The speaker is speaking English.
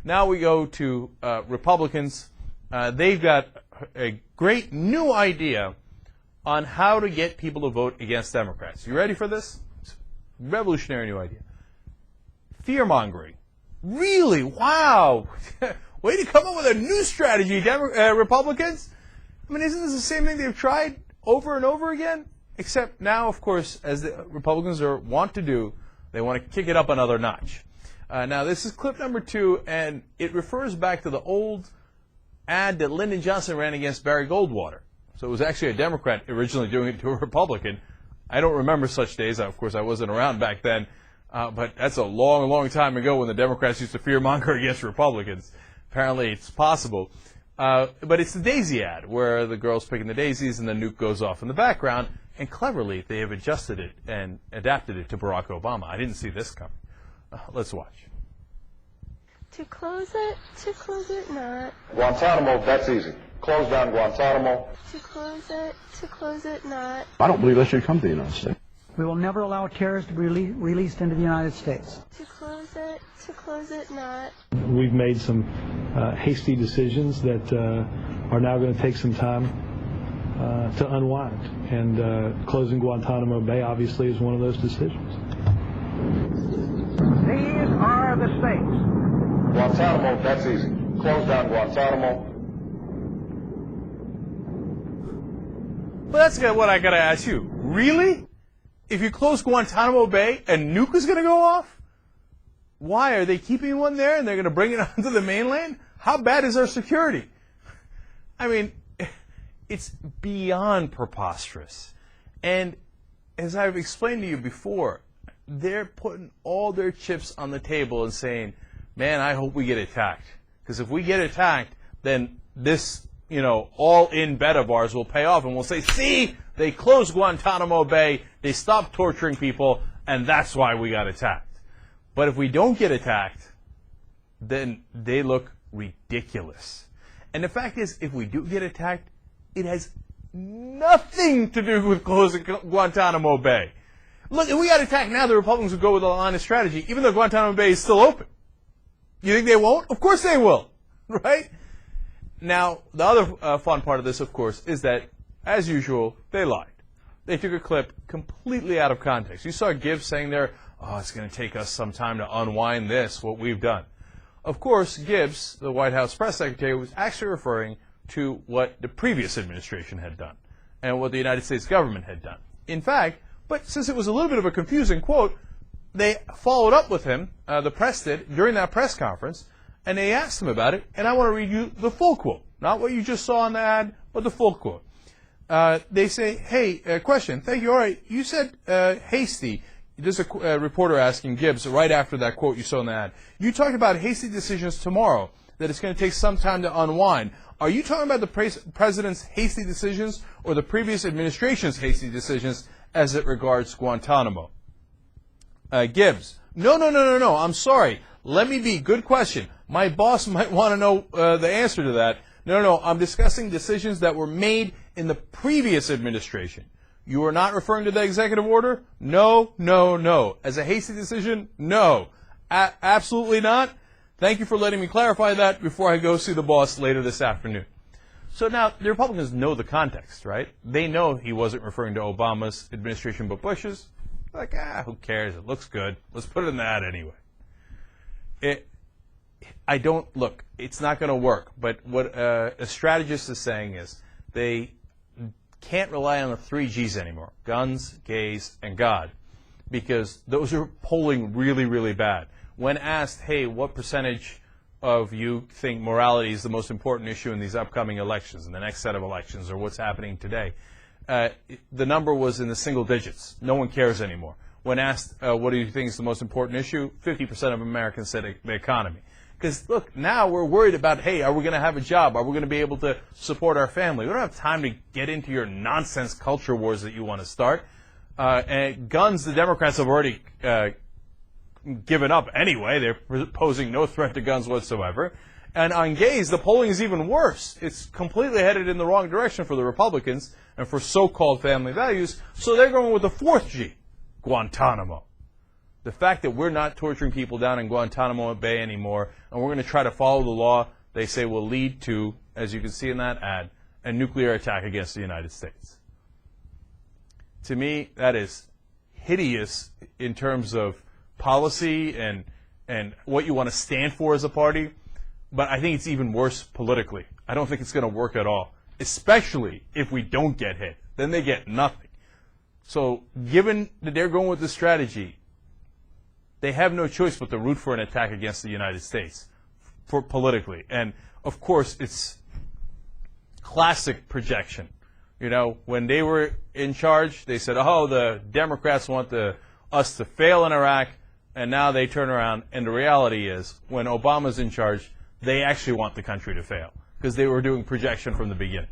Now we go to Republicans. They've got a great new idea on how to get people to vote against Democrats. You ready for this? Revolutionary new idea. Fear-mongering. Really? Wow. Way to come up with a new strategy, Republicans. I mean, isn't this the same thing they've tried over and over again? Except now, of course, as the Republicans want to do, they want to kick it up another notch. Now, this is clip number 2, and it refers back to the old ad that Lyndon Johnson ran against Barry Goldwater. So it was actually a Democrat originally doing it to a Republican. I don't remember such days. Of course, I wasn't around back then. But that's a long, long time ago when the Democrats used to fear-monger against Republicans. Apparently, it's possible. But it's the daisy ad, where the girl's picking the daisies and the nuke goes off in the background. And cleverly, they have adjusted it and adapted it to Barack Obama. I didn't see this coming. Let's watch. To close it, not. Guantanamo, that's easy. Close down Guantanamo. To close it, not. I don't believe that should come to the United States. We will never allow terrorists to be released into the United States. To close it, not. We've made some hasty decisions that are now going to take some time to unwind. And closing Guantanamo Bay obviously is one of those decisions. These are the states. Guantanamo, that's easy. Close down Guantanamo. Well, that's what I got to ask you. Really? If you close Guantanamo Bay, a nuke is going to go off? Why? Are they keeping one there and they're going to bring it onto the mainland? How bad is our security? I mean, it's beyond preposterous. And as I've explained to you before, they're putting all their chips on the table and saying, man, I hope we get attacked. Because if we get attacked, then this, all-in bet of ours will pay off. And we'll say, see, they closed Guantanamo Bay, they stopped torturing people, and that's why we got attacked. But if we don't get attacked, then they look ridiculous. And the fact is, if we do get attacked, it has nothing to do with closing Guantanamo Bay. Look, if we got attacked now, the Republicans would go with a line of strategy, even though Guantanamo Bay is still open. You think they won't? Of course they will, right? Now, the other fun part of this, of course, is that, as usual, they lied. They took a clip completely out of context. You saw Gibbs saying there, oh, it's going to take us some time to unwind this, what we've done. Of course, Gibbs, the White House press secretary, was actually referring to what the previous administration had done and what the United States government had done. In fact, but since it was a little bit of a confusing quote, they followed up with him, the press did, during that press conference, and they asked him about it, and I want to read you the full quote. Not what you just saw in the ad, but the full quote. They say, hey, question, thank you, all right, you said hasty. There's a reporter asking Gibbs right after that quote you saw in the ad. You talked about hasty decisions tomorrow, that it's going to take some time to unwind. Are you talking about the president's hasty decisions or the previous administration's hasty decisions as it regards Guantanamo? Gibbs, no, I'm sorry. Let me be, good question. My boss might want to know the answer to that. No, I'm discussing decisions that were made in the previous administration. You are not referring to the executive order? No. As a hasty decision? No. Absolutely not. Thank you for letting me clarify that before I go see the boss later this afternoon. So now, the Republicans know the context, right? They know he wasn't referring to Obama's administration but Bush's. Like, who cares? It looks good. Let's put it in the ad anyway. Look, it's not going to work. But what a strategist is saying is they can't rely on the 3 Gs anymore. Guns, gays, and God. Because those are polling really, really bad. When asked, hey, what percentage of you think morality is the most important issue in these upcoming elections, in the next set of elections, or what's happening today, the number was in the single digits. No one cares anymore. When asked, what do you think is the most important issue, 50% of Americans said the economy. Because, look, now we're worried about, hey, are we going to have a job? Are we going to be able to support our family? We don't have time to get into your nonsense culture wars that you want to start. And guns, the Democrats have already given up anyway. They're posing no threat to guns whatsoever. And on gays, the polling is even worse. It's completely headed in the wrong direction for the Republicans and for so-called family values. So they're going with the 4th G, Guantanamo. The fact that we're not torturing people down in Guantanamo Bay anymore, and we're going to try to follow the law, they say will lead to, as you can see in that ad, a nuclear attack against the United States. To me, that is hideous in terms of policy and what you want to stand for as a party, but I think it's even worse politically. I don't think it's going to work at all, especially if we don't get hit. Then they get nothing. So given that they're going with this strategy, they have no choice but to root for an attack against the United States for politically. And, of course, it's classic projection. You know, when they were in charge, they said, oh, the Democrats want us to fail in Iraq, and now they turn around, and the reality is, when Obama's in charge, they actually want the country to fail, because they were doing projection from the beginning.